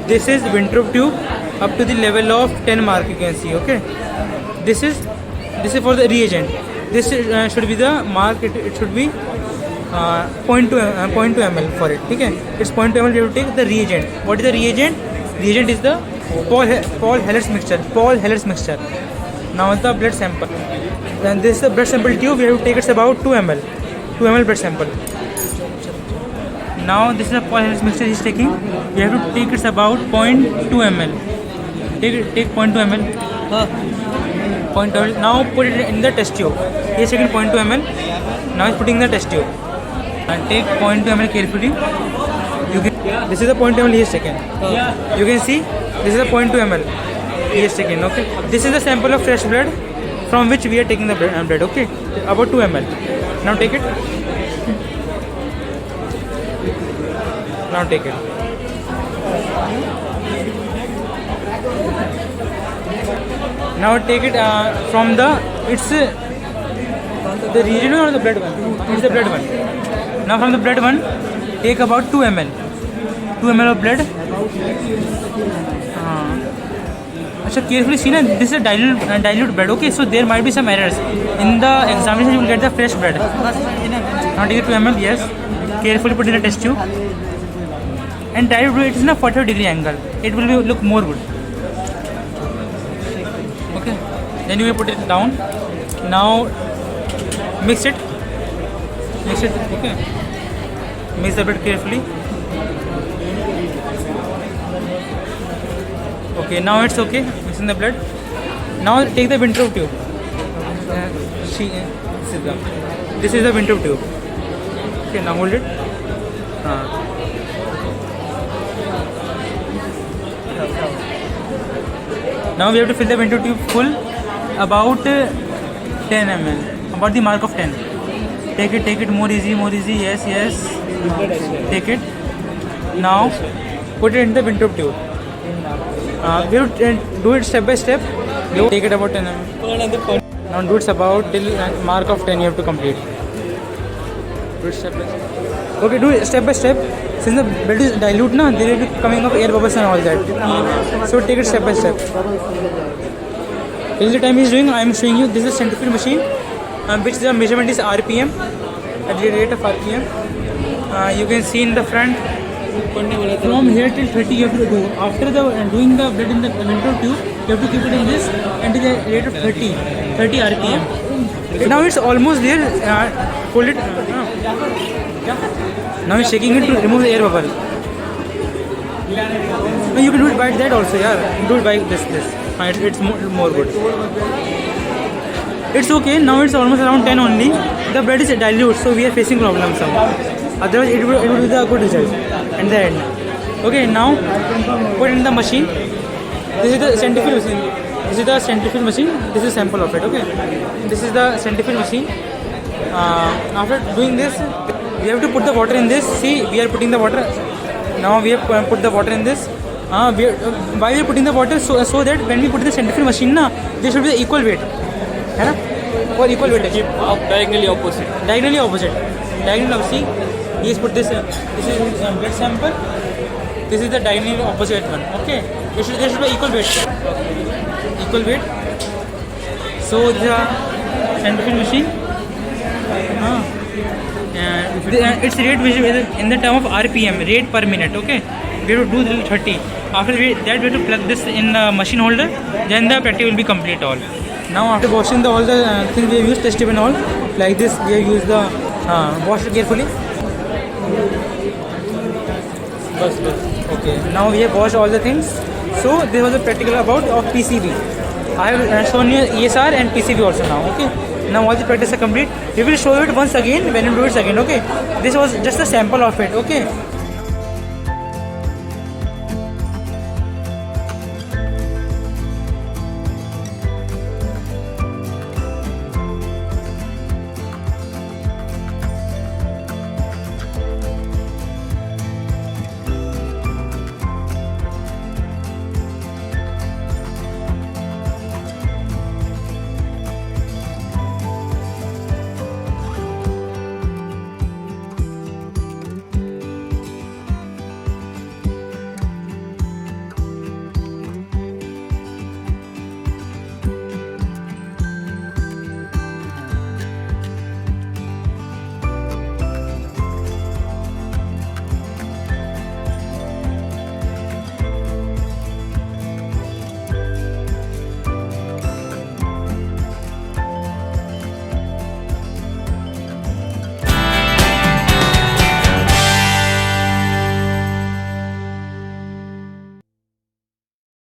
This is Winthrop tube up to the level of 10 mark. You can see. Okay. This is for the reagent. This should be the mark. It should be 0.2 ml for it. Okay. It's 0.2 ml. You have to take the reagent. What is the reagent? Reagent is the Paul Heller's mixture. Paul Heller's mixture. Now the blood sample. And this is the blood sample tube. We have to take it's about 2 ml. 2 ml blood sample. Now this is a Paul Heller's mixture he is taking. We have to take it's about 0.2 ml. Take 0.2 ml. 0.2 ml. Now put it in the test tube. He is taking 0.2 ml. Now he is putting in the test tube. And take 0.2 ml carefully. This is the 0.2 ml he is taking. You can see this is the 0.2 ml he is taking. Okay. This is the sample of fresh blood from which we are taking the blood. Okay. About 2 ml. Now take it. Now take it. Now take it from the reagent or the blood one? It's the blood one. Now from the blood one, take about 2 ml. 2 ml of blood. So carefully see, this is a dilute blood. Okay, so there might be some errors. In the examination, you will get the fresh blood. Now take it 2 ml. Yes. Carefully put in the test tube. And try to do it in a 45-degree angle. It will look more good. Okay. Then you will put it down. Now mix it. Okay. Mix the blood carefully. Okay. Now it's okay. Mixing the blood. Now take the Winthrop tube. This is the Winthrop tube. Okay. Now hold it. Now we have to fill the Winthrop tube full, about 10 ml, about the mark of 10. Take it more easy. Yes. Take it. Now put it in the Winthrop tube. We have to do it step by step. Take it about 10 ml. Now do it about till mark of 10 you have to complete. Do it step by step. Okay, do it step by step. Since the blood is dilute, there will be coming up air bubbles and all that. So take it step by step. Till the time he is doing, I am showing you. This is a centrifuge machine, which the measurement is RPM, at the rate of RPM. You can see in the front. From here till 30 you have to do. After doing the blood in the Winthrop tube, you have to keep it in this and to the rate of 30 RPM. Now it's almost there. Hold it. Now he's shaking it to remove the air bubble. No, you can do it by that also, yeah. Do it by this. It's more good. It's okay. Now it's almost around 10 only. The blood is dilute, so we are facing problems now. Otherwise, it would be the good result at the end. Okay, now put in the machine. This is the centrifuge machine. This is sample of it. Okay, this is the centrifuge machine. After doing this, we have to put the water in this. See, we are putting the water. Now we have put the water in this. Why we are putting the water? So that when we put the centrifuge machine, there should be the equal weight. Or equal weight. Keep diagonally opposite. Diagonal. See, he has put this. This is blood sample. This is the diagonal opposite one. Okay. There should be equal weight. So the centrifuge machine. Its rate in the term of RPM, rate per minute. Okay, we have to do till 30. After that, we have to plug this in the machine holder. Then the practice will be complete all. Now after washing all the things we have used, test tube and all like this, we have used the wash it carefully. Okay. Now we have washed all the things. So this was a practical about of PCB. I have shown you ESR and PCB also now. Okay. Now all the practice are complete. We will show it once again when you do it again. Okay. This was just a sample of it. Okay.